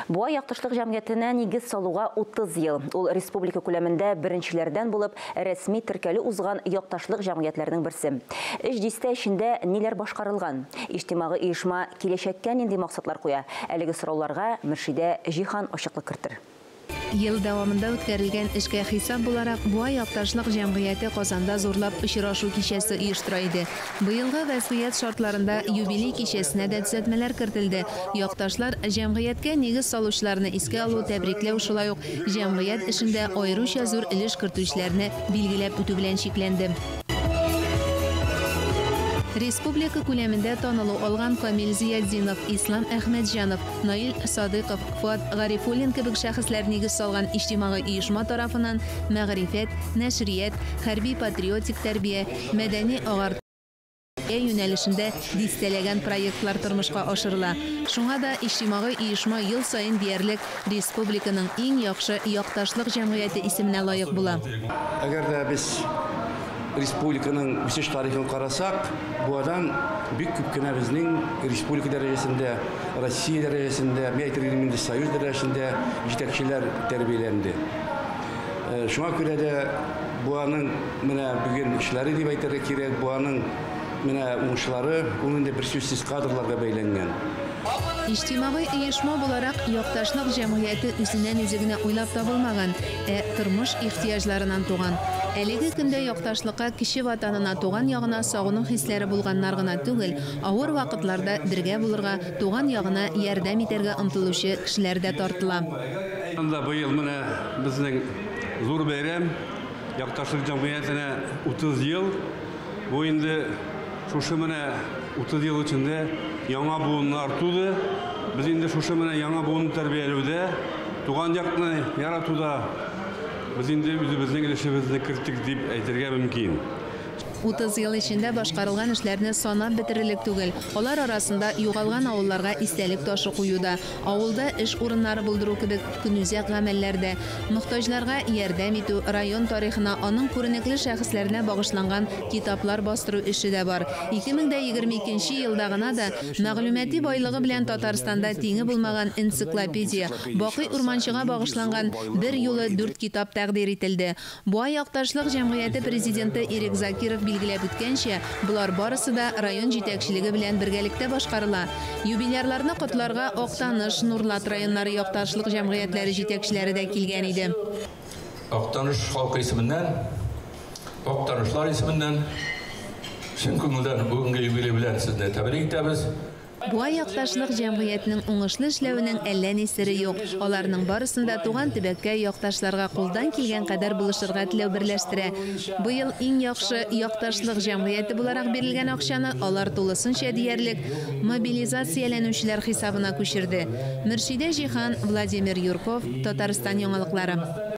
Буа яктышлык җәмгыятенә нигез салуга 30 ел. Ул республика күләмендә беренчеләрдән булып рәсми теркәлү узган яктышлык җәмгыятьләренең берсе. Эш дистә эчендә ниләр башкарылган? Иҗтимагый оешма киләчәккә нинди максатлар куя? Әлеге сорауларга Мөршидә Җихан ачыклык кертер. Ел дәвамында үткәрелгән эшкә хисап буларак Буа якташлык җәмгыяте Казанда зурлап очрашу кичәсе оештыра иде. Быелгы вәзгыять шартларында юбилей кичәсенә дә төзәтмәләр кертелде. Якташлар җәмгыятькә нигез салучыларны искә алу, тәбрикләү, шулай ук җәмгыять эшендә аеруча зур өлеш кертүчеләрне билгеләп үтү белән шикләнде. Республика күләмендә танылу алган Камил Зияддинов, Ислам Әхмәтҗанов, Наил Садыйков, Фуат Гарифуллин кебек шәхесләр нигез салган иҗтимагый оешма тарафыннан мәгърифәт, нәшрият, хәрби-патриотик тәрбия, мәдәни агарту юнәлешендә дистәләгән проектлар тормышка ашырыла. Шуңа да иҗтимагый оешма ел саен диярлек республиканың иң яхшы якташлык җәмгыяте исеменә лаек була. Әгәр дә без республиканың үсеш тарихын карасак, бу адам бик күп кенә безнең республика дәрәҗәсендә, Россия дәрәҗәсендә, Милләт союз дәрәҗәсендә җитәкчеләр тәрбияләнде. Шуңа күрә дә бу аның менә бүген эшләре дип әйтергә кирәк, бу аның менә уңышлары ул инде бер сүзсез кадрларга бәйләнгән. Иҗтимагый оешма буларак якташлык җәмгыяте үзеннән үзе генә уйлап табылмаган, тормыш ихтыяҗларыннан туган. Әлеге көндә якташлыкка кеше ватанына туган ягына сагыну хисләре булганнар гына түгел, авыр вакытларда бергә булырга, туган ягына ярдәм итәргә омтылучы кешеләр дә тартыла. Анда быел менә безнең зур бәйрәм, якташлык җәмгыятенә 30 ел. Бу инде шушы менә 30 ел içinde яңа буыннар туды. Без инде шушы менә яңа буынны тәрбияләүдә, туган якны яратуда biz indi үзебезнең өлешебезне керттек дип әйтергә мөмкин. 30 ел эчендә башкарылган эшләрне санап бетерерлек түгел. Алар арасында югалган авылларга истәлек ташы куюда, авылда эш урыннары булдыру кебек күнүзәк гамәлләрдә, мохтаҗларга ярдәм итү, район тарихына, аның күренекле шәхесләренә багышланган китаплар бастыру эше дә бар. 2022 елда гына да мәгълүмати байлыгы белән Татарстанда тиңе булмаган энциклопедия, Бакый Урманчыга багышланган бер юлы 4 китап тәкъдир ителде. Буа якташлык җәмгыяте президенты Ирек Закиров билгеләп үткәнчә, булар барысы да район җитәкчелеге белән бергәлектә башкарыла. Юбилейларны котларга Актаныш, Нурлат районнары якташлык җәмгыятьләре җитәкчеләре дә килгән иде. Актаныш халкы исеменнән, Актанышлар исеменнән, чын күңелдән бүгенге юбилей белән сезне тәбрик итәбез. Буа якташлык җәмгыятенең уңышлы эшләвенең әллә ни сере юк. Аларның барысында туган төбәккә якташларга кулдан килгән кадәр булышырга теләү берләштерә. Быел иң яхшы якташлык җәмгыяте буларак бирелгән акчаны алар тулысынча диярлек мобилизацияләнүчеләр хисабына күчерде. Мөршидә Җихан, Владимир Юрков, Татарстан яңалыклары.